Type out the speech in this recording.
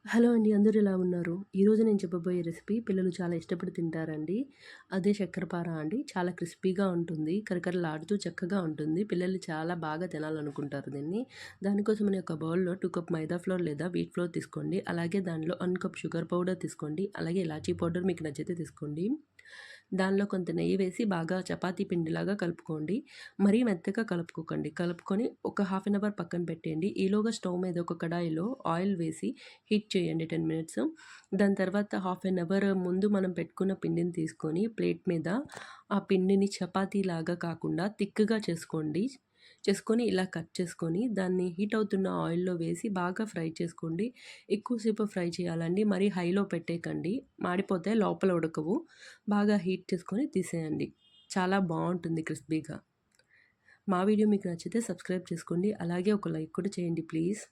Hello అండి. అందరూ ఎలా ఉన్నారు? ఈరోజు నేను చెప్పబోయే రెసిపీ పిల్లలు చాలా ఇష్టపడి తింటారండి. అదే శక్కరపార అండి. చాలా క్రిస్పీగా ఉంటుంది. కరకరలాడుతూ చక్కగా ఉంటుంది. పిల్లలు చాలా బాగా తినాలనుకుంటారు దీన్ని. దానికోసమని ఒక బౌల్‌లో 2 కప్ మైదా ఫ్లోర్ లేదా వీట్ ఫ్లోర్ తీసుకోండి. అలాగే దానిలో 1 కప్ షుగర్ పౌడర్ తీసుకోండి. అలాగే ఇలాచీ పౌడర్ మీకు నచ్చితే తీసుకోండి. దానిలో కొంత నెయ్యి వేసి బాగా చపాతీ పిండిలాగా కలుపుకోండి. మరీ మెత్తగా కలుపుకోకండి. కలుపుకొని ఒక హాఫ్ అన్ అవర్ పక్కన పెట్టేయండి. ఈలోగా స్టవ్ మీద ఒక కడాయిలో ఆయిల్ వేసి హీట్ చేయండి 10 మినిట్స్. దాని తర్వాత హాఫ్ అన్ అవర్ ముందు మనం పెట్టుకున్న పిండిని తీసుకొని ప్లేట్ మీద ఆ పిండిని చపాతీలాగా కాకుండా థిక్‌గా చేసుకోండి. చేసుకొని ఇలా కట్ చేసుకొని దాన్ని హీట్ అవుతున్న ఆయిల్‌లో వేసి బాగా ఫ్రై చేసుకోండి. ఎక్కువసేపు ఫ్రై చేయాలండి. మరీ హైలో పెట్టేయకండి. మాడిపోతే లోపల ఉడకవు. బాగా హీట్ చేసుకొని తీసేయండి. చాలా బావుంటుంది క్రిస్పీగా. మా వీడియో మీకు నచ్చితే సబ్స్క్రైబ్ చేసుకోండి. అలాగే ఒక లైక్ కూడా చేయండి ప్లీజ్.